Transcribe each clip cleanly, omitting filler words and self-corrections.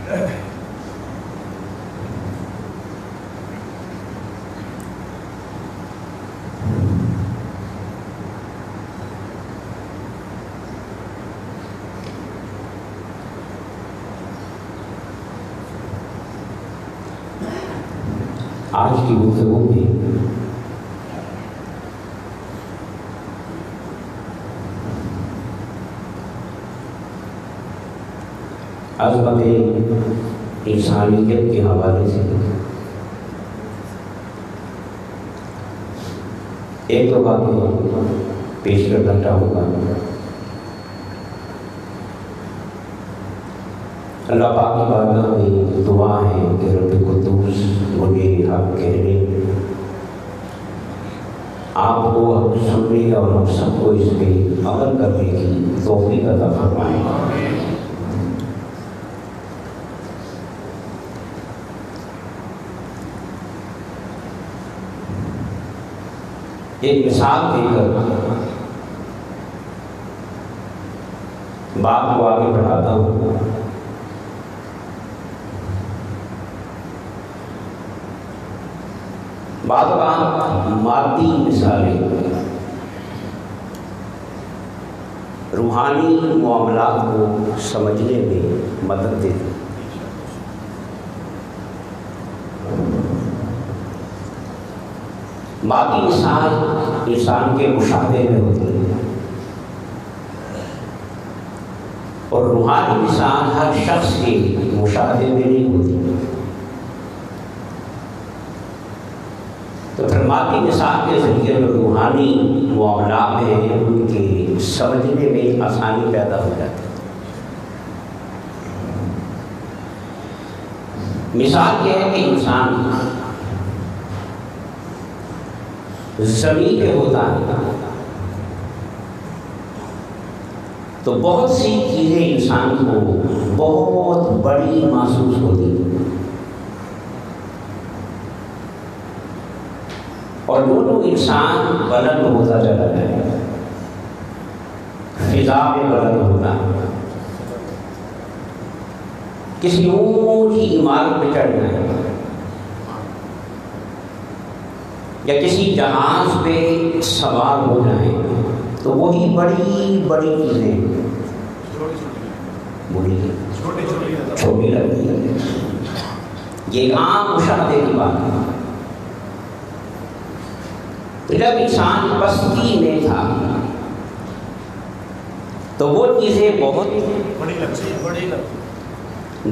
آج کی گفتگو میں عظمت انسانیت کے حوالے سے ایک دو باتیں پیش کرنا چاہوں گا۔ اللہ پاک کی بارگاہ میں دعا ہے کہ رب قدوس مجھے حق کہنے، آپ کو حق سننے اور ہم سب کو اس پہ عمل کرنے کی توفیق عطا فرمائے۔ ایک مثال دے کر بات کو آگے بڑھاتا ہوں۔ بعض اوقات مادی مثالیں روحانی معاملات کو سمجھنے میں مدد دیتی ہیں۔ مادی مثال انسان کے مشاہدے میں ہوتی ہے اور روحانی مثال ہر شخص کے مشاہدے میں نہیں ہوتی۔ تو پھر مادی مثال کے ذریعے روحانی معاملات میں ان کے سمجھنے میں آسانی پیدا ہو جاتی ہے۔ مثال یہ ہے کہ انسان زمین پہ ہوتا ہے تو بہت سی چیزیں انسان کو بہت بڑی محسوس ہوتی ہیں، اور دونوں انسان بلند ہوتا چلا جائے، فضا میں بلند ہوتا ہے، کسی اونچی عمارت پہ چڑھ جائے یا کسی جہاز پہ سوار ہو جائیں تو وہی بڑی بڑی چیزیں چھوٹی لگتی ہے۔ یہ ایک عام مشاہدے کی بات ہے۔ جب انسان بستی میں تھا تو وہ چیزیں بہت بڑی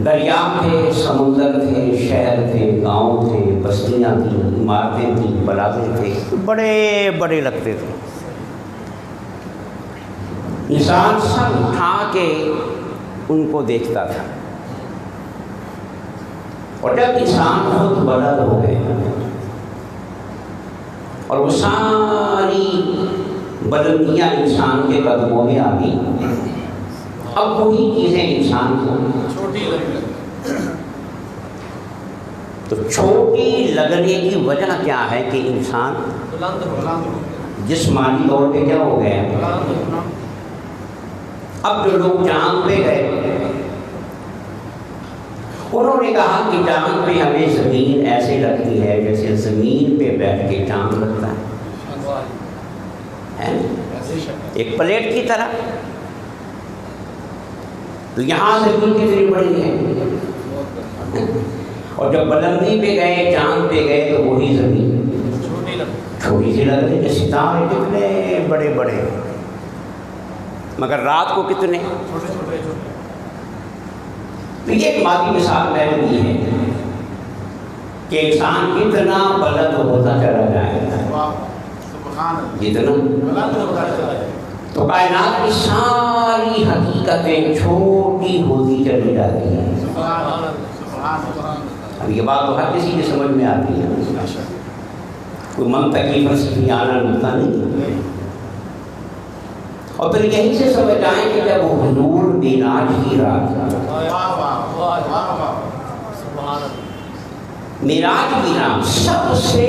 دریا تھے، سمندر تھے، شہر تھے، گاؤں تھے، بستیاں تھیں، عمارتیں تھیں، پلازے تھے، بڑے بڑے لگتے تھے۔ انسان سر اٹھا کے ان کو دیکھتا تھا، اور جب انسان بہت بلند ہو گئے اور وہ ساری بلندیاں انسان کے قدموں میں آ گئی، اب وہی چیزیں انسان کو تو چھوٹی لگنے کی وجہ کیا ہے کہ انسان جسمانی طور پہ کیا ہو گئے۔ اب جو لوگ چاند پہ گئے انہوں نے کہا کہ چاند پہ ہمیں زمین ایسے لگتی ہے جیسے زمین پہ بیٹھ کے چاند لگتا ہے، ایک پلیٹ کی طرح۔ تو یہاں زمین کتنی بڑی ہے، اور جب بلندی پہ گئے، چاند پہ گئے تو وہی زمین چھوٹی سی لگ رہی ہے۔ ستارے کتنے بڑے بڑے مگر رات کو کتنے۔ تو یہ ایک مادی مثال میں نے دی ہے کہ انسان کتنا بلند ہوتا چلا جائے جتنا، تو کائنات کی ساری حقیقتیں چھوٹی ہوتی چلی جاتی ہیں۔ اب یہ بات تو ہر کسی کی سمجھ میں آتی ہے، کوئی منطقی فلسفیانہ نقطہ نہیں۔ اور پھر یہیں سے سمجھ آئیں کہ جب حضور معراج کی رات، معراج کی رات سب سے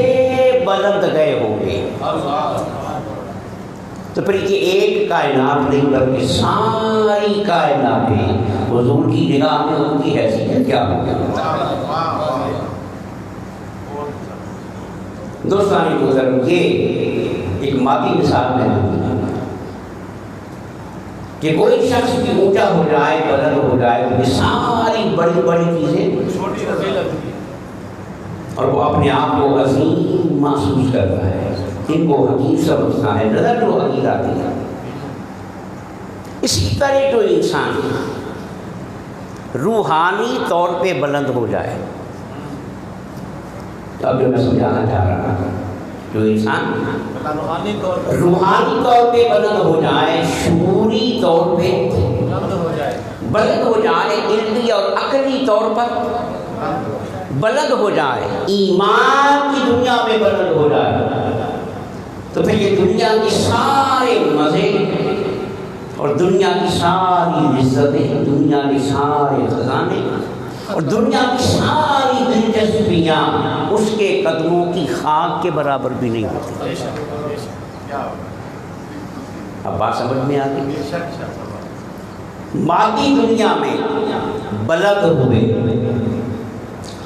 بلند گئے ہوں گے، تو پھر یہ ایک کائنات نہیں بلکہ ساری کائناتیں حضور کی نگاہ میں ان کی حیثیت کیا ہوگی؟ دوستانی محترم، یہ ایک مادی مثال میں کہ کوئی شخص بھی اونچا ہو جائے، بلند ہو جائے، تو یہ ساری بڑی بڑی چیزیں اور وہ اپنے آپ کو عظیم محسوس کرتا ہے، ان کو حقیق سمجھتا ہے، نظر جو حقیق آتی ہے۔ اسی طرح جو انسان روحانی طور پہ بلند ہو جائے، اب جو میں سمجھانا چاہ رہا ہوں، جو انسان روحانی طور پہ بلند ہو جائے، شعوری طور پہ بلند ہو جائے، علمی اور عقلی طور پر بلند ہو جائے، ایمان کی دنیا میں بلند ہو جائے، تو پھر یہ دنیا کی سارے مزے اور دنیا کی ساری عزتیں، دنیا کے سارے خزانے اور دنیا کی ساری دلچسپیاں اس کے قدموں کی خاک کے برابر بھی نہیں ہوتی۔ اب بات سمجھ میں آتی؟ مادی دنیا میں بلند ہوئے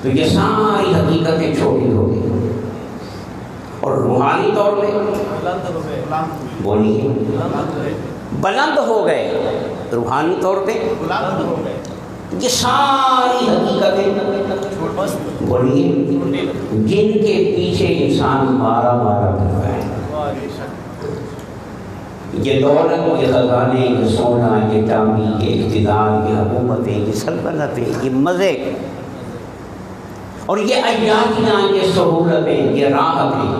تو یہ ساری حقیقتیں چھوٹی ہو گئی، اور روحانی طور پہ بولیے بلند ہو گئے، روحانی طور پہ یہ ساری حقیقتیں بولیے جن کے پیچھے انسان مارا پھرتا ہے، یہ دولت، یہ خزانے، یہ سونا، یہ چاندی، یہ اقتدار، یہ حکومتیں، یہ سلطنتیں، یہ مزے اور یہ عیاشیاں، یہ سہولتیں، یہ راحتیں،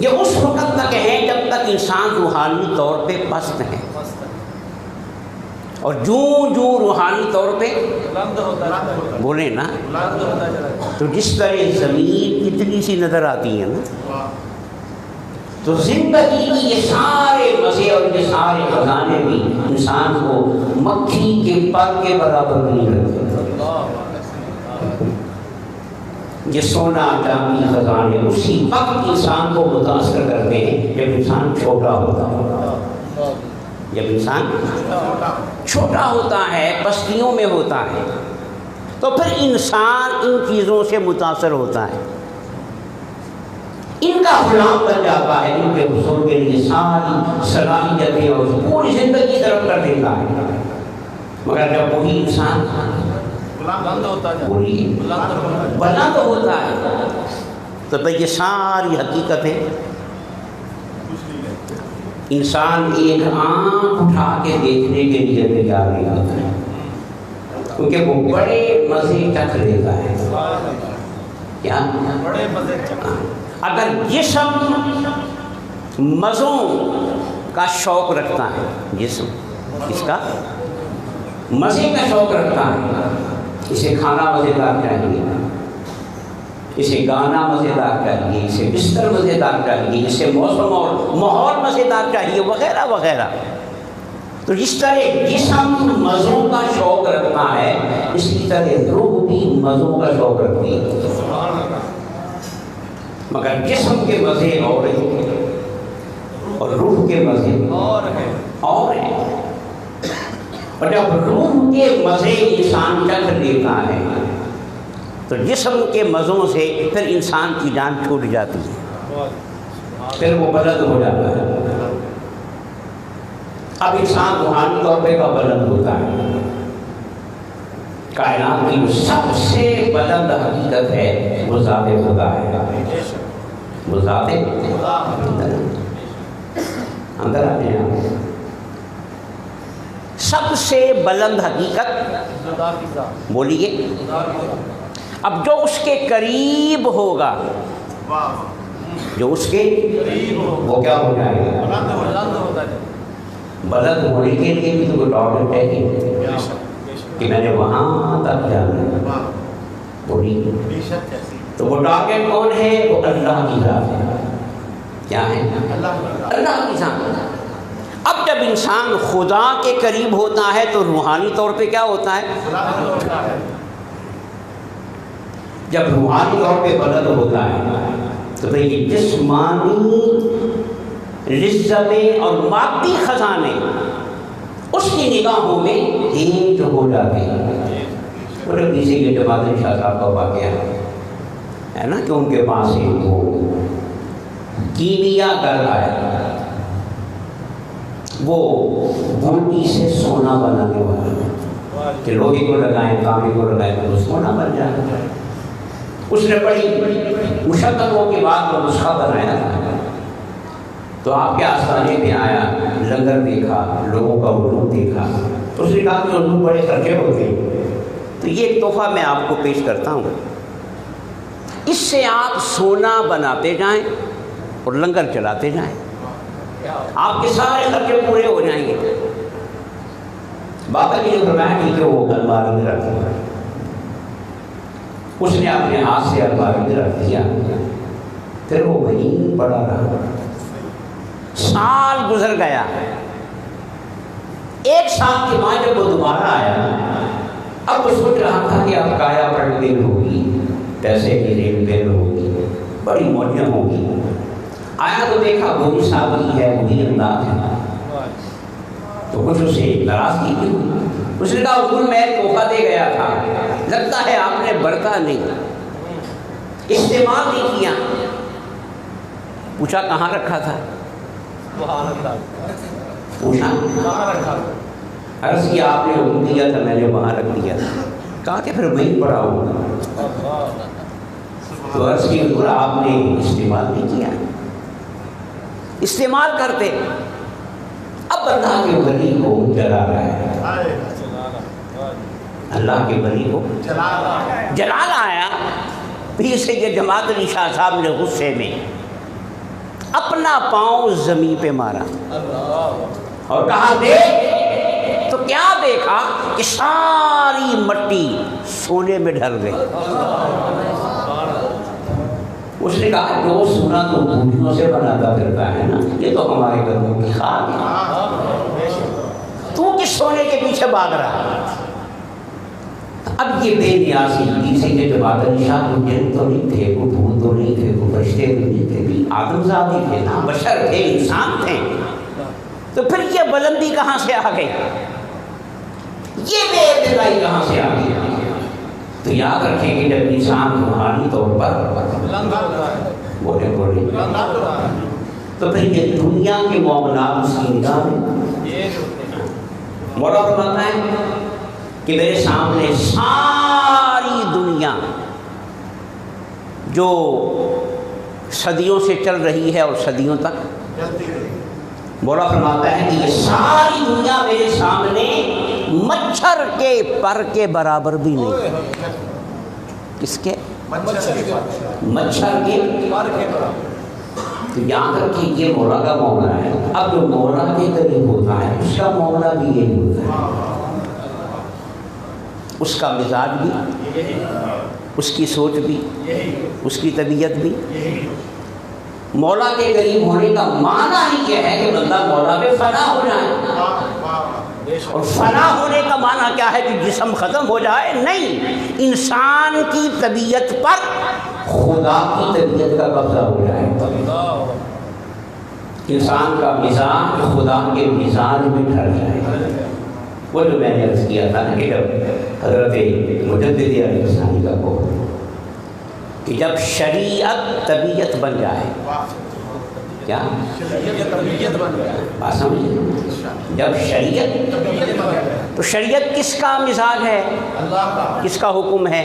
یہ اس وقت تک ہیں جب تک انسان روحانی طور پہ پست ہے، اور جو روحانی طور پہ بولے نا، تو جس طرح زمین اتنی سی نظر آتی ہے نا، تو زندگی کی یہ سارے مزے اور یہ سارے خزانے بھی انسان کو مکھی کے پر کے برابر نہیں رکھتے۔ یہ سونا، چاندی، خزانے اسی وقت انسان کو متاثر کرتے ہیں جب انسان چھوٹا ہوتا ہے، جب انسان چھوٹا ہوتا ہے، پستیوں میں ہوتا ہے، تو پھر انسان ان چیزوں سے متاثر ہوتا ہے، ان کا غلام بن جاتا ہے، ان کے حصول کے لیے ساری صلاحیتیں اور پوری زندگی طرف کر دیتا ہے، مگر جب وہی انسان بلند ہوتا ہے تو پھر یہ ساری حقیقتیں انسان ایک آنکھ اٹھا کے دیکھنے کے لیے تیار نہیں ہوتا ہے، کیونکہ وہ بڑے مزے چکھ لیتا ہے۔ کیا بڑے مزے چکھ؟ اگر جسم مزوں کا شوق رکھتا ہے، جسم اس کا مزے کا شوق رکھتا ہے، اسے کھانا مزیدار چاہیے، اسے گانا مزیدار چاہیے، اسے بستر مزیدار چاہیے، اسے موسم اور ماحول مزیدار چاہیے، وغیرہ وغیرہ، تو جس طرح جسم مزوں کا شوق رکھتا ہے، اسی طرح روح بھی مزوں کا شوق رکھتی ہے، مگر جسم کے مزے اور ہیں اور روح کے مزے اور ہیں، اور جب روح کے مزے انسان چکھ لیتا ہے تو جسم کے مزوں سے پھر انسان کی جان چھوٹ جاتی ہے، پھر وہ بلند ہو جاتا ہے۔ اب انسان روحانی طور پہ کا بلند ہوتا ہے، کائنات کی سب سے بلند حقیقت ہے وہ ذات خدا ہے، وہ ذات اندر آتے ہیں، سب سے بلند حقیقت بولیے، اب جو اس کے قریب ہوگا، جو اس کے وہ کیا ہو جائے گا؟ بلند ہونے کے لیے بھی تو کوئی ٹارگیٹ ہے کہ میں نے وہاں تک جانا ہے، بولیے، تو وہ ٹارگیٹ کون ہے؟ وہ اللہ کی ذات ہے۔ کیا ہے؟ اللہ کی ذات۔ اب جب انسان خدا کے قریب ہوتا ہے تو روحانی طور پہ کیا ہوتا ہے؟ جب روحانی طور پہ بلند ہوتا ہے تو یہ جسمانی لذتیں اور مادی خزانے اس کی نگاہوں میں تیز ہو جاتے ہیں۔ اور کسی کے جماعت شاہ صاحب کا واقعہ ہے نا کہ ان کے پاس ایک وہ کیمیا کر آیا، وہ گھونٹی سے سونا بنانے والا کہ لوہے کو لگائیں تانبے کو لگائیں تو سونا بن جائے۔ اس نے بڑی مشقتوں کے بعد وہ نسخہ بنایا تھا۔ تو آپ کے آستانے پہ آیا، لنگر دیکھا، لوگوں کا وضو دیکھا، تو اس نے کہا کہ وضو بڑے خرچے ہوتے ہیں، تو یہ ایک تحفہ میں آپ کو پیش کرتا ہوں، اس سے آپ سونا بناتے جائیں اور لنگر چلاتے جائیں، آپ کے سارے خرچے پورے ہو جائیں گے۔ بابا جی نے فرمایا ٹھیک ہے، وہ الماری میں رکھ دیا۔ اس نے اپنے ہاتھ سے الماری میں رکھ دیا، پھر وہ وہیں پڑا رہا۔ سال گزر گیا، ایک سال کے بعد جب وہ دوبارہ آیا، اب وہ سوچ رہا تھا کہ اب کایا پلٹ دل ہوگی، پیسے کی ریل دل ہوگی، بڑی موجیں ہوگی۔ آیا تو دیکھا وہی سادگی ہے، وہی انداز ہے، تو کچھ اسے ناراضگی کی ہوئی۔ اس نے کہا حضور میں تحفہ دے گیا تھا، لگتا ہے آپ نے برتا نہیں، استعمال نہیں کیا۔ پوچھا کہاں رکھا تھا؟ پوچھا عرض کیا آپ نے حکم دیا تھا، میں نے وہاں رکھ دیا تھا۔ کہا کہ پھر وہیں پڑا ہوگا۔ تو عرض کی حضور آپ نے استعمال نہیں کیا، استعمال کرتے۔ اب اللہ کے ولی کو جلا رہا ہے، اللہ کے ولی کو جلال آیا۔ پھر سے یہ جماعت علی شاہ صاحب نے غصے میں اپنا پاؤں زمین پہ مارا اور کہا دیکھ، تو کیا دیکھا کہ ساری مٹی سونے میں ڈھل گئی۔ اس نے کہا جو سونا تو بوٹیوں سے بناتا پھرتا ہے نا، یہ تو ہمارے قدموں کی خاک ہے، تو کس سونے کے پیچھے بھاگ رہا؟ اب یہ بے نیازی کسی کے جواب شاہ تو جن تو نہیں تھے، وہ بھول تو نہیں تھے، وہ فرشتے تو نہیں تھے، بھی آدم زادی تھے نا، بشر تھے، انسان تھے، تو پھر یہ بلندی کہاں سے آ گئی، یہ بے اعتدائی کہاں سے آ گئی؟ تو یاد رکھیں کہ جب انسان روحانی طور پر بولے تو پھر یہ دنیا کے معاملات اس کی نگاہ میں مولا فرماتا ہے کہ میرے سامنے ساری دنیا جو صدیوں سے چل رہی ہے اور صدیوں تک مولا فرماتا ہے کہ یہ ساری دنیا میرے سامنے مچھر کے پر کے برابر بھی نہیں۔ کس کے؟ مچھر کے پر کے برابر۔ تو یاد رکھیں یہ مولا کا معاملہ ہے۔ اب جو مولا کے قریب ہوتا ہے اس کا معاملہ بھی یہی ہوتا ہے، اس کا مزاج بھی، اس کی سوچ بھی، اس کی طبیعت بھی۔ مولا کے قریب ہونے کا معنی ہی یہ ہے کہ بندہ مولا پہ فنا ہو جائے، اور فنا ہونے کا معنی کیا ہے کہ جسم ختم ہو جائے؟ نہیں، انسان کی طبیعت پر خدا کی طبیعت کا قبضہ ہو جائے، انسان کا مزاج خدا کے مزاج میں ڈھل جائے۔ وہ جو میں نے عرض کیا تھا نا کہ جب حضرت مجدد علیہ السلام کا قول کہ جب شریعت طبیعت بن جائے، کیا بات سمجھے؟ جب شریعت، تو شریعت کس کا مزاج ہے؟ کس کا حکم ہے؟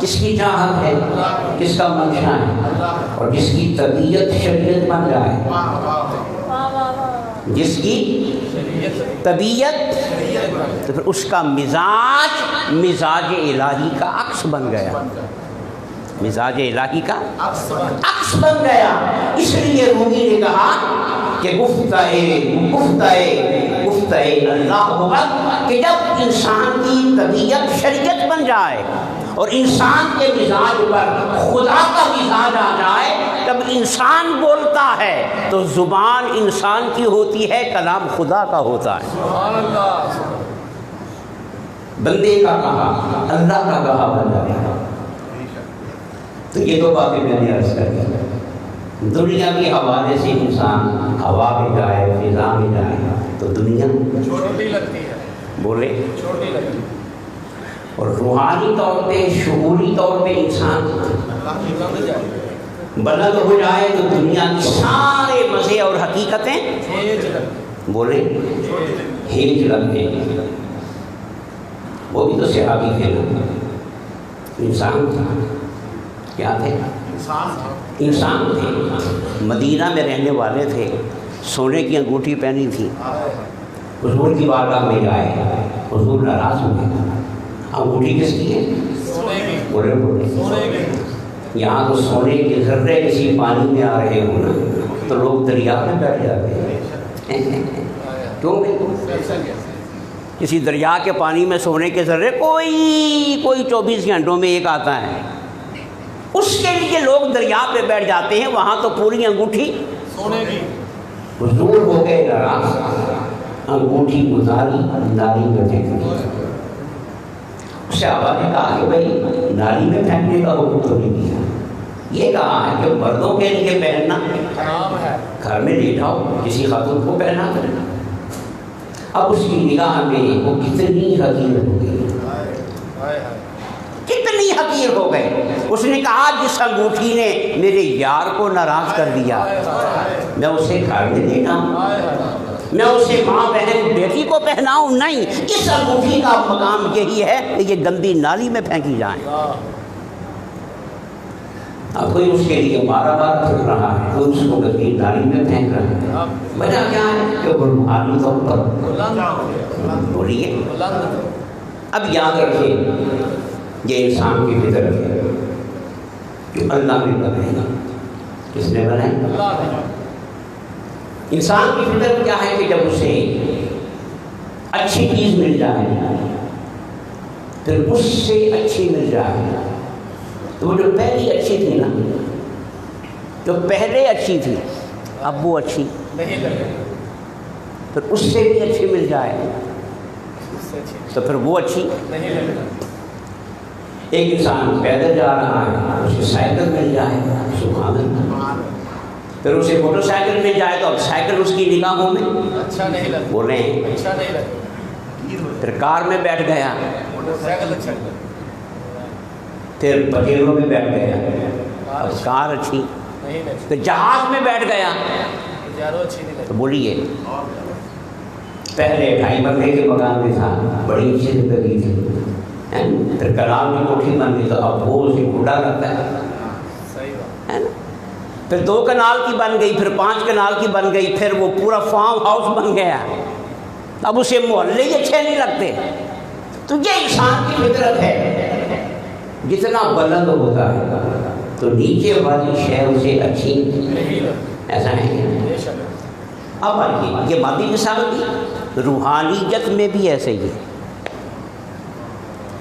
کس کی چاہت ہے؟ کس کا منشا ہے؟ اور جس کی طبیعت شریعت بن جائے، جس کی طبیعت، تو پھر اس کا مزاج مزاج الہی کا عکس بن گیا، مزاج الہی کا عکس بن گیا۔ اس لیے رومی نے کہا کہ گفتہ اللہ ہوگا کہ جب انسان کی طبیعت شریعت بن جائے اور انسان کے مزاج پر خدا کا مزاج آ جائے، جب انسان بولتا ہے تو زبان انسان کی ہوتی ہے، کلام خدا کا ہوتا ہے۔ بندے کا کہا اللہ کا کہا بن جاتا ہے۔ تو یہ دو باتیں میں نے عرض کر دی۔ دنیا کے حوالے سے انسان ہوا میں جائے، فضا میں جائے تو دنیا چھوٹی لگتی ہے، بولے چھوٹی لگتی ہے، اور روحانی طور پہ، شعوری طور پہ انسان لگ جائے، بلند ہو جائے تو دنیا کی سارے مزے اور حقیقتیں چھوٹی لگتی بولے ہے، ہیج لگتے ہیں۔ وہ بھی تو صحابی تھے نا، انسان تھا، کیا تھے؟ انسان تھے، مدینہ میں رہنے والے تھے، سونے کی انگوٹھی پہنی تھی، حضور کی بارگاہ میں گئے، حضور ناراض ہو گئے، انگوٹھی کس کی ہے؟ سونے کی، بولے بولے سونے کی، یہاں تو سونے کے ذرے کسی پانی میں آ رہے ہوں نا تو لوگ دریا میں بیٹھ جاتے ہیں، کیوں نہیں؟ کسی دریا کے پانی میں سونے کے ذرے کوئی 24 گھنٹوں میں ایک آتا ہے، اس کے لیے لوگ دریا پہ بیٹھ جاتے ہیں، وہاں تو پوری انگوٹھی سونے کی، حضور ہو گئے ناراض، انگوٹھی گزاری نالی میں پھینک دی۔ صحابہ نے کہا کہ بھائی نالی میں پھینکنے کا حکم تو نہیں دیا، یہ کہا ہے کہ مردوں کے لیے پہننا حرام ہے، گھر میں لے جاؤ، کسی خاتون کو پہنا کرنا۔ اب اس کی نگاہ میں وہ کتنی حقیر ہو گئی، کتنی حقیر ہو گئے۔ اس نے کہا جس انگوٹھی نے میرے یار کو ناراض کر دیا میں اسے گھر میں لے جاؤں، میں اسے ماں بہن بیٹی کو پہناؤں؟ نہیں، اس انگوٹھی کا مقام یہی ہے کہ یہ گندی نالی میں پھینکی جائیں۔ اب کوئی اس کے لیے مارا مارا پھر رہا ہے، کوئی اس کو گندی نالی میں پھینک رہا ہے، وجہ کیا ہے کہ وہ روحانی طور پر بولیے۔ اب یاد رکھیے یہ انسان کی فطرت ہے کہ اللہ نے بنایا، کس نے بنایا؟ انسان کی فطرت کیا ہے کہ جب اسے اچھی چیز مل جائے پھر اس سے اچھی مل جائے تو وہ جو پہلی اچھی تھی نا، جو پہلے اچھی تھی اب وہ اچھی پھر اس سے بھی اچھی مل جائے تو پھر وہ اچھی۔ ایک انسان پیدل جا رہا ہے، اسے سائیکل مل جائے سبحان اللہ، پھر اسے موٹر سائیکل مل جائے تو اب سائیکل اس کی نگاہوں میں اچھا نہیں لگتا، بولیں، اچھا نہیں لگتا، پھر کار میں بیٹھ گیا، موٹر سائیکل اچھا لگتا، پھر پٹیلوں میں بیٹھ گیا، اب کار اچھی، نہیں لگتا، پھر جہاز میں بیٹھ گیا جارو اچھی نہیں تو لگتی، بولیے پہلے 2.5 بنگلے کے مکان میں تھا، بڑی اچھی زندگی تھی، پھر کنال میں کوٹھی بن گئی تو اب وہ اسے بوڑھا کرتا ہے نا، پھر 2 کنال کی بن گئی، پھر 5 کنال کی بن گئی، پھر وہ پورا فارم ہاؤس بن گیا، اب اسے محلے ہی اچھے نہیں لگتے۔ تو یہ انسان کی فطرت ہے، جتنا بلند ہوتا ہے تو نیچے والی شے اسے اچھی ایسا ہے۔ اب آئیے یہ مادی مثال کی، روحانیت میں بھی ایسے ہی ہے۔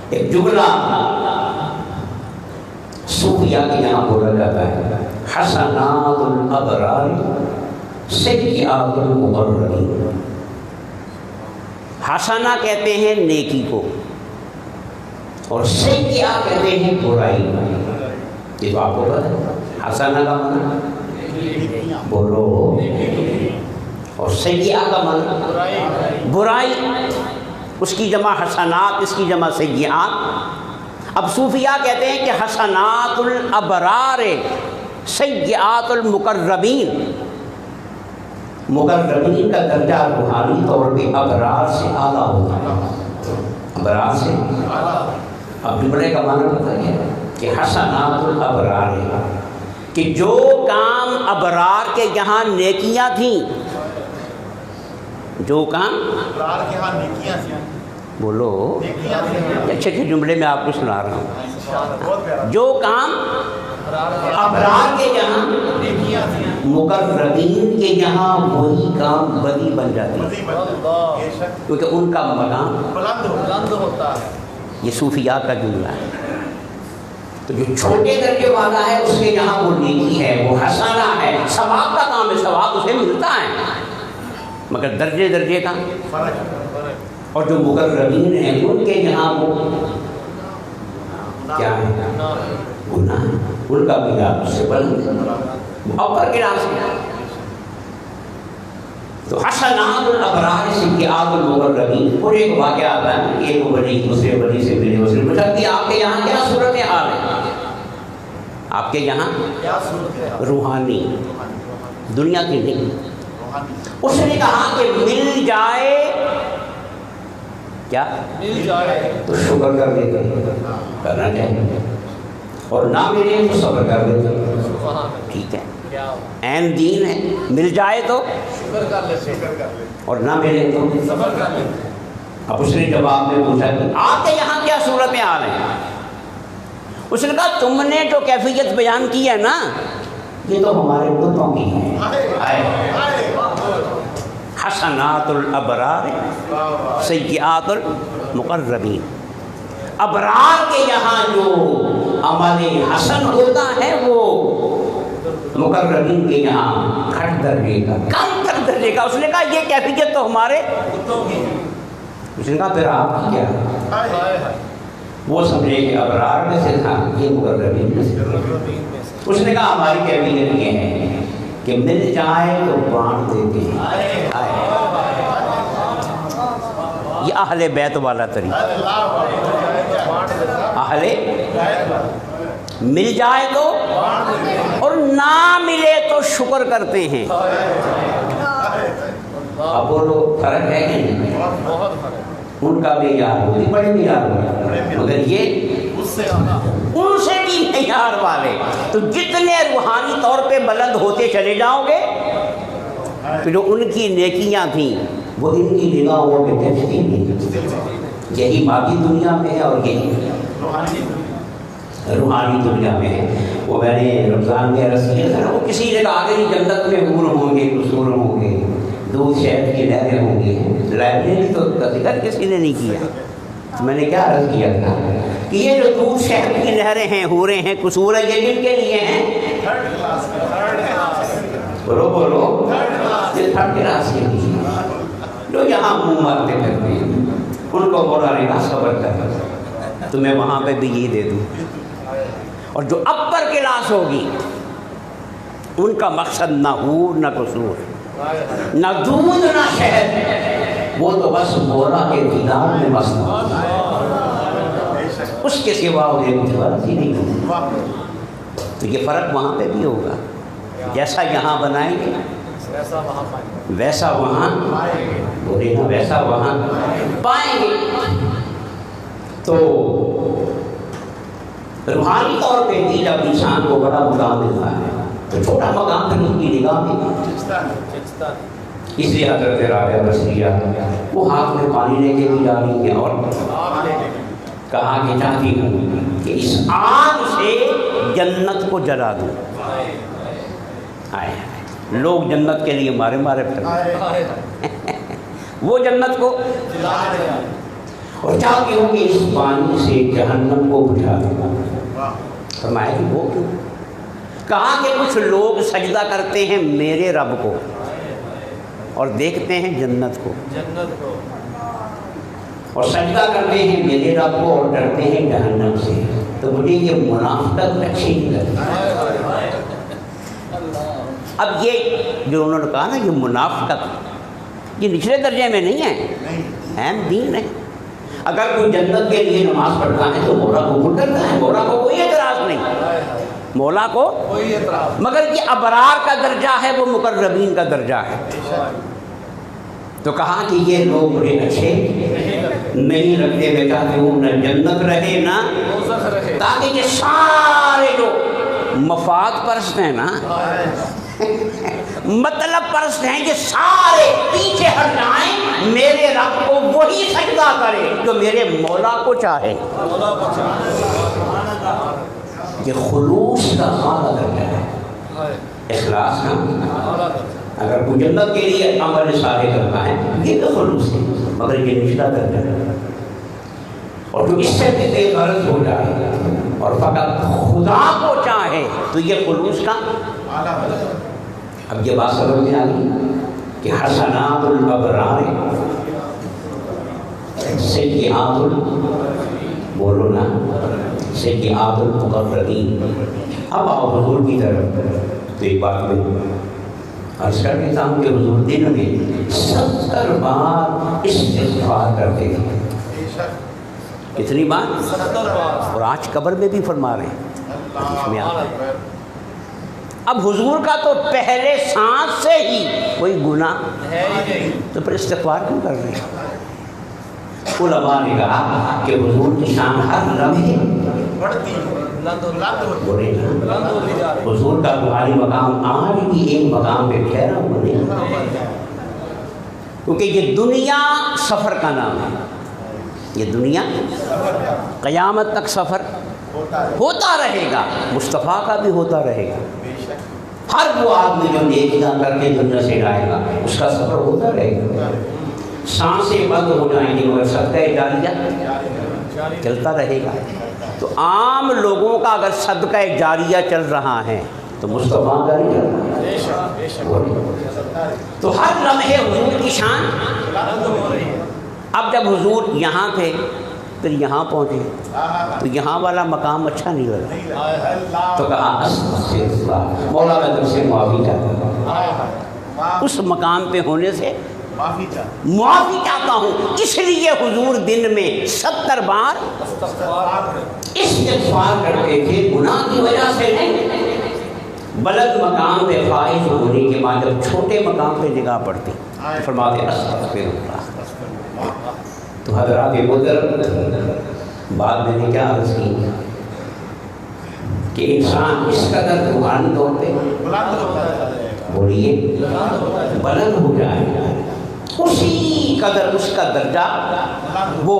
ایک جملہ صوفیہ کے یہاں بولا جاتا ہے، حسنات الابرار سیئات المقربین۔ حسنہ کہتے ہیں نیکی کو اور سیئہ کہتے ہیں برائی کو۔ یہ تو آپ کو پتہ ہے حسنہ کا معنی بولو اور سیئہ کا معنی برائی، اس کی جمع حسنات، اس کی جمع سیئات۔ اب صوفیہ کہتے ہیں کہ حسنات الابرار سیئات المقربین، مقربین کا درجہ روحانی طور پہ ابرار سے اعلیٰ ہوتا ہے، ابرار سے اب جملے کا معنی پتہ ہے کہ حسنات الابرار ہے کہ جو کام ابرار کے یہاں نیکیاں تھیں، جو کام ابرار کے ہاں نیکیاں تھیں، بولو اچھے اچھے جملے میں آپ کو سنا رہا ہوں، جو کام ابرار کے یہاں نیکیاں تھیں، مقربین کے یہاں وہی کام بدی بن جاتی ہے، کیونکہ ان کا مقام بلند ہوتا ہے۔ یہ صوفیات کا جملہ ہے۔ تو جو چھوٹے درجے والا ہے اس کے یہاں وہ نیکی ہے، وہ حسنہ ہے، ثواب کا کام ہے، ثواب اسے ملتا ہے، مگر درجے درجے کا اور جو مقربین ہیں ان کے یہاں وہ کیا ہے؟ گناہ، ان کا معیار اس سے بلند ہے۔ اپر کلاس میں. تو حسنات الابرار سیئات المقربین. اور ایک واقعہ آتا ہے، ایک ولی دوسرے ولی سے ملے، اس نے پوچھا کہ آپ کے یہاں کیا صورت حال ہے؟ آپ کے یہاں کیا صورت ہے؟ روحانی، دنیا کی نہیں. اس نے کہا کہ مل جائے کیا؟ مل جائے تو شکر کر دیتے کرنا چاہیے، اور نہ ملے تو صبر کر دیتے. ٹھیک ہے، کیا عین دین ہے. مل جائے تو شکر کر لیتے، شکر کر لیتے، اور نہ ملے تو صبر کر لیتے. اب اس نے جواب میں پوچھا کہ آپ کے یہاں کیا صورت حال ہے؟ اس نے کہا تم نے جو کیفیت بیان کی ہے نا، یہ تو ہمارے کتوں کی ہے. حسنات الابرار سیئات المقربین. ابرار کے یہاں جو عمل حسن ہوتا ہے وہ مقربین کے یہاں گھٹ درجے کا، کم تر درجے کا. اس نے کہا یہ کیفیت تو ہمارے کتوں کی. اس نے کہا پھر آپ کی کیا؟ ہائے ہائے. وہ سمجھے کہ ابرار میں سے تھا، یہ مقربین میں سے تھا. اس نے کہا ہماری کیفیت یہ ہے کہ مل جائے تو بانٹ دیتے ہیں. یہ اہل بیت والا طریقہ. اہل مل جائے تو اور نہ ملے تو شکر کرتے ہیں. اب وہ لوگ فرق ہے کہ نہیں؟ بہت فرق. ان کا معیار ہوتی بڑے معیار والے، مگر یہ اس سے آنا ان سے بھی معیار والے. تو جتنے روحانی طور پہ بلند ہوتے چلے جاؤ گے تو جو ان کی نیکیاں تھیں وہ ان کی نگاہوں میں دیکھتی نہیں. یہی مادی دنیا میں ہے اور یہی روحانی دنیا میں ہے. وہ میں نے رمضان میں عرض کیا تھا، وہ کسی جگہ آگے ہی جنت میں حور ہوں گے، قصور ہوں گے، دودھ شہد کی نہریں ہوں گی. لائبریری تو ذکر کسی نے نہیں کیا. میں نے کیا عرض کیا تھا کہ یہ جو دودھ شہد کی نہریں ہیں، حوریں ہیں، قصور ہیں، یہ کن کے لیے ہیں؟ بولو بولو، یہ تھرڈ کلاس کے لیے جو یہاں منہ مارتے پھرتے ہیں. ان کو بولا رہا صبر کر، تو میں وہاں پہ بھی یہ دے دوں. اور جو اپر کلاس ہوگی ان کا مقصد نہ حور نہ قصور، نہ دودھ نہ شہد، وہ تو بس مولا کے دیدار میں مست ہوتا ہے، اس کے سوا انہیں کچھ غرض ہی نہیں ہوتی. تو یہ فرق وہاں پہ بھی ہوگا. جیسا یہاں بنائیں گے ویسا وہاں پائیں گے، ویسا وہاں بولے نا ویسا وہاں پائیں گے. تو روحانی طور پہ بھی جب انسان کو بڑا مقام ملتا ہے تو چھوٹا مقام پھر اس کی نگاہ میں. اس لیے حضرت رابعہ بصریہ وہ ہاتھ میں پانی لے کے بھی جا رہی ہیں اور کہا کہ چاہتی ہوں کہ اس آگ سے جنت کو جلا دوں. آئے لوگ جنت کے لیے مارے مارے پھر وہ جنت کو، اور چاہتی ہوں کہ اس پانی سے جہنم کو بجھا دوں. فرمایا کہ وہ کیوں؟ کہا کہ کچھ لوگ سجدہ کرتے ہیں میرے رب کو اور دیکھتے ہیں جنت کو، اور سجدہ کرتے ہیں میرے رب کو اور ڈرتے ہیں جہنم سے. تو مجھے یہ منافقت اچھی نہیں لگتی. اب یہ جو انہوں نے کہا نا یہ منافقت، یہ نچلے درجے میں نہیں ہے، اہم دین ہے. اگر کوئی جنت کے لیے نماز پڑھتا ہے تو مولا قبول کرتا ہے، مولا کو کوئی اعتراض نہیں، مولا کو کوئی اعتراض. مگر یہ ابرار کا درجہ ہے، وہ مقربین کا درجہ ہے. تو کہا کہ یہ لوگ بڑے اچھے نہیں لگتے، میں چاہتی ہوں نہ جنت رہے نہ، تاکہ یہ سارے جو مفاد پرست ہیں نا، مطلب پرست ہیں، یہ سارے پیچھے ہٹ جائیں، میرے رب کو وہی سجدہ کرے جو میرے مولا کو چاہے. یہ خلوص کا اعلیٰ درجہ ہے، اخلاص کا. اگر کوئی جنت کے لیے عمل صالح کرتا ہے یہ تو خلوص ہے، مگر یہ نچلا درجہ ہے. اور جو اس سے بھی بے غرض ہو جائے اور فقط خدا کو چاہے تو یہ خلوص کا. اب یہ بات سمجھ میں آ گئی کہ حسنات الابرار سیئات بولو نا سیئات المقربین. اب آؤ حضور کی طرف. تو ایک بات میں عرض کر دیتا ہوں کہ حضور دن میں 70 بار استغفار کرتے تھے. کتنی بار؟ 70 بار. اور آج قبر میں بھی فرما رہے ہیں. حدیث میں آتا ہے. اب حضور کا تو پہلے سانس سے ہی کوئی گناہ ہے ہی نہیں. تو پھر استغفار کیوں کر رہے ہیں؟ علماء نے کہا کہ حضور کی شان ہر لمحے بڑھتی بلند بولے نا، ہوتی جا رہی. حضور کا بھاری مقام آج بھی ایک مقام پہ ٹھہرا ہوا نہیں، کیونکہ یہ دنیا سفر کا نام ہے. یہ دنیا قیامت تک سفر ہوتا رہے گا، مصطفیٰ کا بھی ہوتا رہے گا. ہر وہ آدمی جو نیکیاں کر کے دنیا سے جائے گا اس کا سفر ہوتا رہے گا. سانسیں بند ہو جائیں گی مگر صدقہ جاریہ چلتا رہے گا. تو عام لوگوں کا اگر صدقہ جاریہ چل رہا ہے تو مصطفیٰ کا نہیں چل رہا ہے. بے شک بے شک. تو ہر لمحے حضور کی شان. بلند ہو رہی ہے. اب جب حضور یہاں تھے پھر یہاں پہنچے تو یہاں والا مقام اچھا نہیں لگا تو کہا استغفر مولا میں تم سے معافی چاہتا ہوں. اس مقام پہ ہونے سے معافی چاہتا ہوں. اس لیے حضور دن میں 70 بار استغفار کرتے تھے، گناہ کی وجہ سے نہیں. بلند مقام پہ فائز ہونے کے بعد جب چھوٹے مقام پہ نگاہ پڑتی فرماتے استغفر اللہ. تو حضرات بزرگ بعد میں نے کیا عرض کی کہ انسان اس قدر روحانی طور پہ بولیے بلند ہو جائے، اسی قدر اس کا درجہ وہ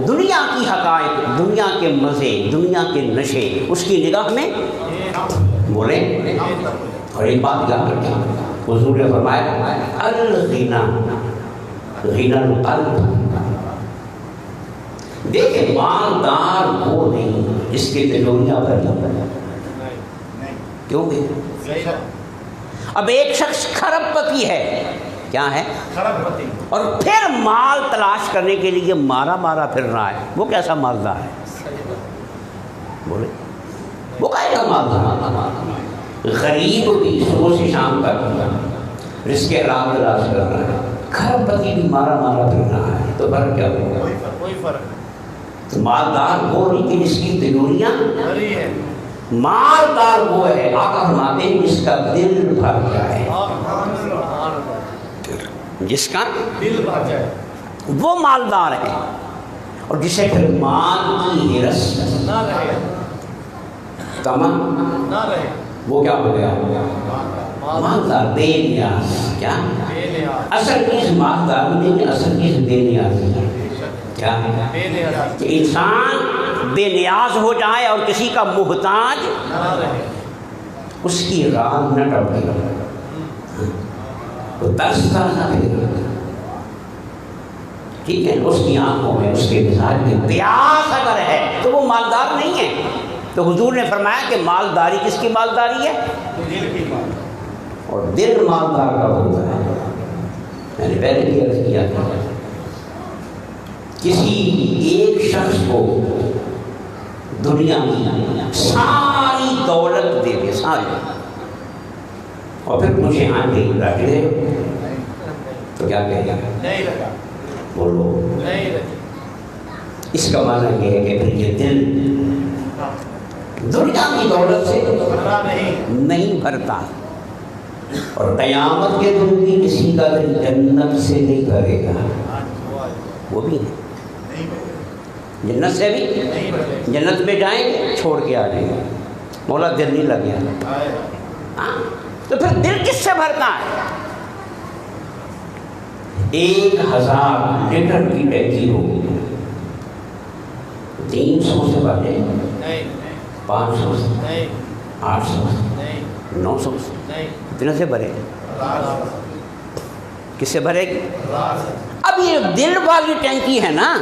دنیا کی حقائق، دنیا کے مزے، دنیا کے نشے اس کی نگاہ میں بولے. اور ایک بات یاد رکھیں، حضور نے فرمایا الغنا غنى القلب. دیکھیں مالدار وہ نہیں جس کی تجوریاں پر کیوں بھی. اب ایک شخص کھرب پتی ہے، کیا ہے؟ اور پھر مال تلاش کرنے کے لیے مارا مارا پھر رہا ہے، وہ کیسا مالدار ہے؟ بولے وہ کیا مالدار؟ غریب بھی صبح سے شام تک رزق حلال تلاش کر رہا ہے، کھرب پتی بھی مارا مارا پھر رہا ہے. تو فرق کیا ہوگا؟ کوئی فرق. تو مالدار وہ نہیں کہ جس کی تجوریاں بھری ہے. مالدار وہ ہے آقا فرماتے ہیں جس کا دل بھر جائے، جس کا دل بھر جائے وہ مالدار ہے. اور جسے پھر مال کی ہرس نہ رہے، تمام نہ رہے، وہ کیا ہو گیا؟ مالدار بے نیاز. کیا بے نیاز. اصل چیز مالدار نہیں ہے، اصل چیز بے نیاز ہے. کیا ہے؟ بے نیاز. کہ انسان بے نیاز ہو جائے اور کسی کا محتاج نہ رہے. اس کی راہ نہ ٹپکے، تو ترستا نہ پھر. ٹھیک ہے، اس کی آنکھوں میں اس کے مزاج میں پیاس اگر ہے تو وہ مالدار نہیں ہے. تو حضور نے فرمایا کہ مالداری کس کی مالداری ہے؟ دل کی بات. اور دل مالدار کا ہوتا ہے. میں نے پہلے بھی عرض کیا تھا کسی ایک شخص کو دنیا میں ساری دولت دے دے، ساری، اور پھر مجھے آگے رکھے تو کیا کہے گا؟ نہیں لگا. بولو. نہیں لگا. اس کا معنی یہ ہے کہ پھر یہ دل دنیا کی دولت سے بھرا نہیں بھرتا. اور قیامت کے دن بھی کسی کا دل جنت سے نہیں بھرے گا. وہ بھی ہے جنت سے بھی، جنت میں جائیں گے چھوڑ کے آ جائیں گے، مولا دل نہیں لگ گیا. تو پھر دل کس سے بھرتا ہے؟ 1000 لیٹر کی ٹینکی ہوگی، 300 سے بھرے، 500 سے، 800 سے، 900 سے، اتنے سے بھرے. کس سے بھرے گی؟ اب یہ دل والی ٹینکی ہے نا،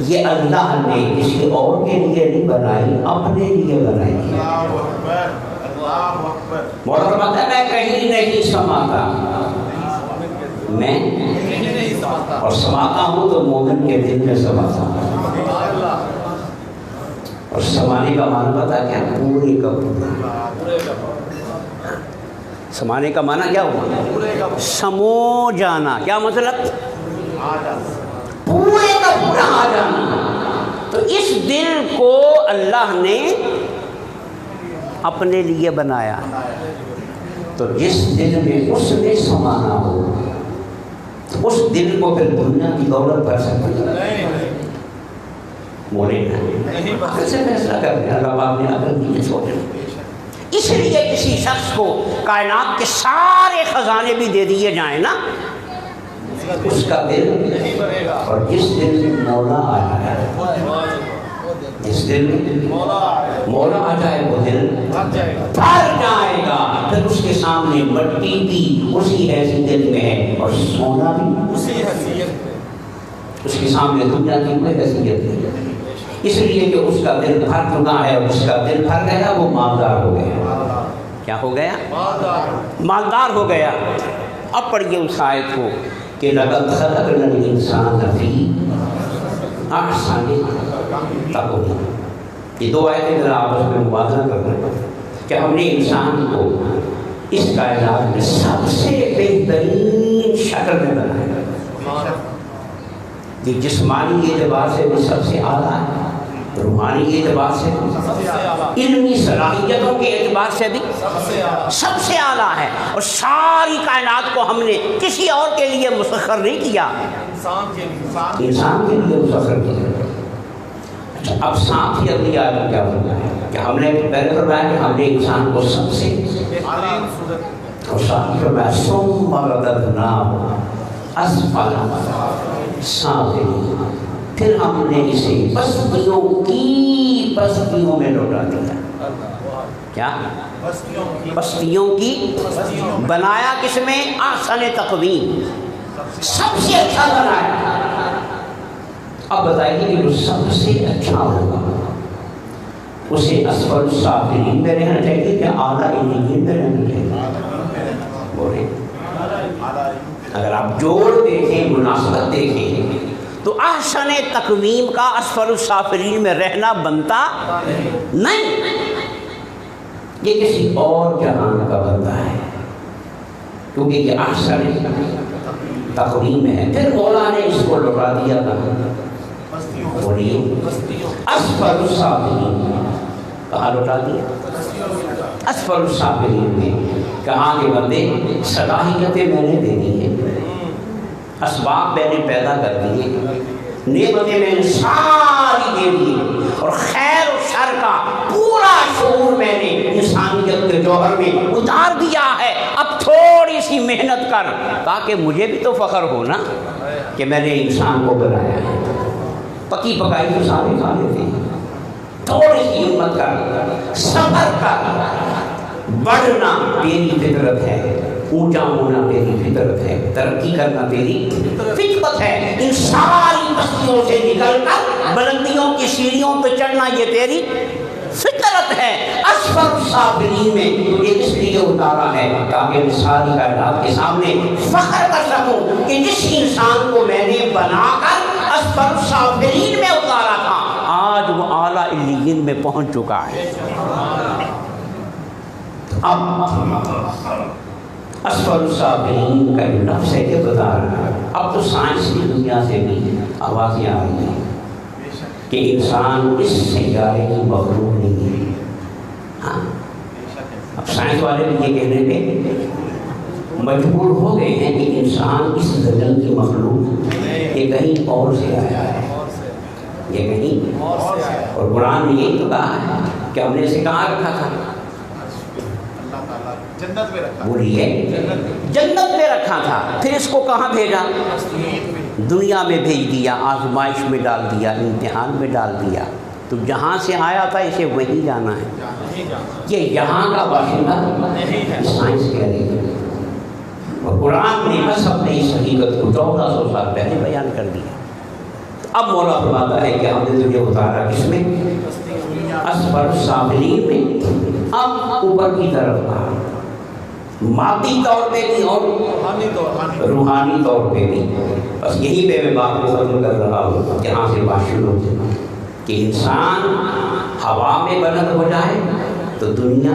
یہ اللہ نے کسی اور کے لیے نہیں بنائی، اپنے لیے بنائی. مولا فرماتا ہے میں کہیں نہیں سماتا، میں اور سماتا ہوں تو مومن کے دل میں سماتا ہوں. اور سمانے کا معنی پتہ کیا؟ پورے کا پورا. سمانے کا معنی کیا ہوا؟ پورے کا سمو جانا. کیا مطلب؟ آ جانا. پورے کا پورا آ جانا. تو اس دل کو اللہ نے اپنے لیے بنایا. تو جس دل میں اس نے سمانا ہو اس دل کو پھر دنیا کی دولت بھر سکتی ہے؟ بولے نا. عقل سے فیصلہ کرتے ہیں. اللہ پاک نے عقل دی ہے سوچنے. اس لیے کسی شخص کو کائنات کے سارے خزانے بھی دے دیے جائیں نا، اس کا دل نہیں بنے گا. اور جس دل میں مولا آ جائے، جس دل میں مولا آ جائے وہ دل بھر جائے گا. بھر جائے گا. پھر اس کے سامنے مٹی بھی اسی ایسی دل میں ہے اور سونا بھی اسی حیثیت میں. اس کے سامنے دنیا کی کوئی حیثیت نہیں. اس لیے کہ اس کا دل بھر چکا ہے. اس کا دل بھر گیا، وہ مالدار ہو گیا. کیا ہو گیا؟ مالدار ہو گیا. اب پڑھیے اس آیت کو کہ لقد خلقنا الانسان فی احسن تقویم. یہ دو آیتیں ذرا آپس میں موازنہ کر رہے ہیں کہ ہم نے انسان کو اس کائنات میں سب سے بہترین شکل میں بنایا. یہ جسمانی اعتبار سے بھی سب سے اعلیٰ ہے، روحانی اعتبار سے بھی، علمی صلاحیتوں کے اعتبار سے بھی سب سے اعلیٰ ہے. اور ساری کائنات کو ہم نے کسی اور کے لیے مسخر نہیں کیا، انسان کے لیے مسخر کیا. اچھا، اب ساتھ ہی اگلی آیت میں کیا ہوتا ہے کہ ہم نے پہلے فرمایا کہ ہم نے انسان کو سب سے، اور ساتھ ہی فرمایا ثم رددناہ اسفل سافلین، پھر ہم نے اسے پستیوں کی پستیوں میں لوٹا دیا. کیا؟ پستیوں کی. بنایا کس میں؟ احسن تقویم، سب سے اچھا بنایا. اب بتائیے کہ جو سب سے اچھا ہوگا اسے اسفل السافلین میں رہنا چاہیے کہ اعلیٰ علیین میں رہنا چاہیے؟ بولے. اگر آپ جوڑ دیکھیں، مناسبت دیکھیں تو احسن تقویم کا اسفل السافلین میں رہنا بنتا نہیں. یہ کسی اور جہان کا بنتا ہے کیونکہ یہ احسن تقویم ہے. پھر مولا نے اس کو لوٹا دیا تھا. بولیے اسفل السافلین. کہاں لوٹا دیا؟ اسفل السافلین میں. کہاں کے بندے صلاحیتیں میں نے دے دی ہیں، اسباب میں نے پیدا کر دیے، نعمتیں میں نے ساری دے دی، اور خیر و شر کا پورا شعور میں نے انسانیت کے جوہر میں اتار دیا ہے. اب تھوڑی سی محنت کر تاکہ مجھے بھی تو فخر ہو نا کہ میں نے انسان کو بنایا ہے. پکی پکائی تو سارے کھا لیتے ہیں. تھوڑی سی ہمت کر، صبر کر. بڑھنا تیری فطرت ہے، اونچا ہونا تیری فطرت ہے، ترقی کرنا تیری فطرت ہے. ان ساری بستیوں سے نکل کر بلندیوں کی سیڑھیوں پہ چڑھنا یہ تیری فطرت ہے. اسفل السافلین میں تجھے اس لیے اتارا ہے تاکہ میں ساری کائنات کے سامنے فخر کر سکوں کہ جس انسان کو میں نے بنا کر اسفل السافلین میں اتارا تھا آج وہ اعلیٰ علیین میں پہنچ چکا ہے. اب اسفل السافلین کا جو لفظ ہے کہ بتا رہا ہے. اب تو سائنس کی دنیا سے بھی آوازیں آ رہی ہیں کہ انسان اس سیارے کی مخلوق نہیں ہے. ہاں، اب سائنس والے بھی یہ کہنے پہ مجبور ہو گئے ہیں کہ انسان اس زمین کی مخلوق یہ کہیں اور سے آیا ہے، یہ کہیں اور قرآن نے یہی تو کہا ہے کہ ہم نے اسے کہاں رکھا تھا؟ جنت میں رکھا. بولیے جنت میں رکھا تھا. پھر اس کو کہاں بھیجا؟ دنیا میں بھیج دیا، آزمائش میں ڈال دیا، امتحان میں ڈال دیا. تو جہاں سے آیا تھا اسے وہیں جانا ہے. یہ یہاں کا باشندہ سائنس کہہ رہی ہے، اور قرآن نے بس اپنے اس حقیقت کو 1400 سال پہلے بیان کر دیا. اب مولا فرماتا ہے کہ ہم نے تجھے اتارا کس میں؟ اسفل السافلین میں. اب اوپر کی طرف آ، مادی طور پہ بھی اور روحانی طور پہ بھی. بس یہی پہ میں بات کو ختم کر رہا ہوں جہاں سے بات شروع ہوتی ہے کہ انسان ہوا میں بلند ہو جائے تو دنیا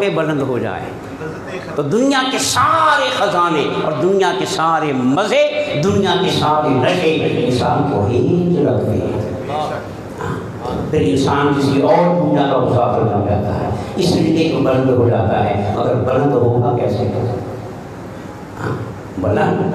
پہ بلند ہو جائے تو دنیا کے سارے خزانے اور دنیا کے سارے مزے، دنیا کے سارے نشے انسان کو ہیج رکھتے ہیں. پھر انسان کسی اور دنیا کا مسافر بن جاتا ہے، اس لیے تو بلند ہو جاتا ہے. مگر بلند ہوگا کیسے؟ بلند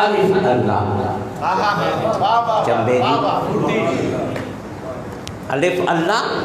الف اللہ چمبے دی، الف اللہ.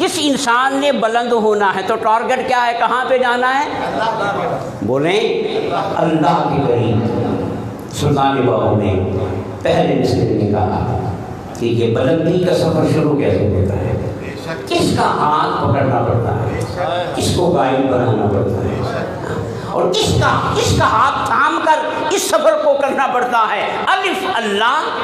جس انسان نے بلند ہونا ہے تو ٹارگٹ کیا ہے، کہاں پہ جانا ہے؟ بولیں اللہ کے قریب. سلطان بابو نے پہلے مصرع نے کہا کہ یہ بلندی کا سفر شروع کیسے ہوتا ہے، کس کا ہاتھ پکڑنا پڑتا ہے، کس کو گائیڈ بنانا پڑتا ہے، اور کس کا ہاتھ تھام کر اس سفر کو کرنا پڑتا ہے. الف اللہ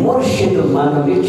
مرشد من وچ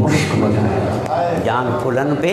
مشک مجھائے، جان پھلن پہ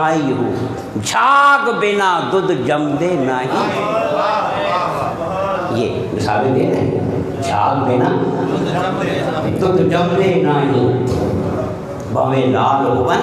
آئی ہوں جھاگ بنا دودھ جمدے نہیں. یہ مثالیں دے رہے ہیں، جھاگ بنا دودھ جمدے نہیں. بھویں لال ہوون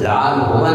لال ہوون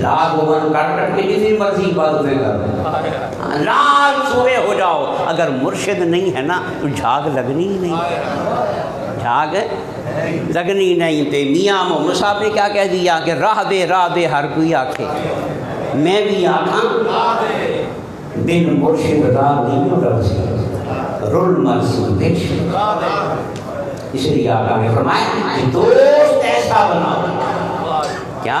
لال ہوون کٹ کٹ کے جتنی مرضی عبادتیں کر لال سوئے ہو جاؤ، اگر مرشد نہیں ہے نا تو جھاگ لگنی ہی نہیں، جھاگ لگنی نہیں. تے میاں محمد صاحب نے کیا کہہ دیا کہ راہ دے ہر کوئی آکھے، میں بھی آکھاں بن مرشد راہ نہیں رسی رول مرسی بچ. اس لیے آقا نے فرمایا کہ دوست ایسا بناؤ، کیا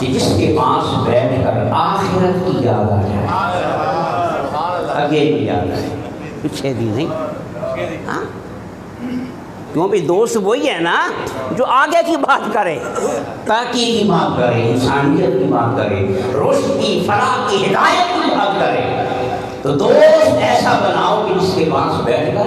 کہ جس کے پاس بیٹھ کر آخرت کی یاد آ جائے، آگے کی یاد آئے، پیچھے بھی نہیں. ہاں کیوں بھی دوست وہی ہے نا جو آگے کی بات کرے، تاکہ کی بات کرے، انسانیت کی بات کرے، رشد کی، فلاح کی، ہدایت کی بات کرے. تو دوست ایسا بناؤ کہ جس کے پاس بیٹھ کر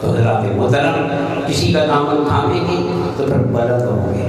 تو حضرات محترم کسی کا دامن تھامیں گے تو پھر بلند ہوں گے،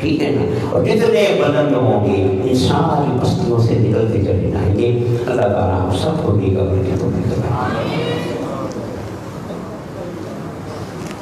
ٹھیک ہے نا. اور جتنے بلند ہوں گے ان ساری بستیوں سے نکلتے چلے جائیں گے. اللہ تعالیٰ ہم سب کو نیک عمل کی توفیق عطا فرمائے.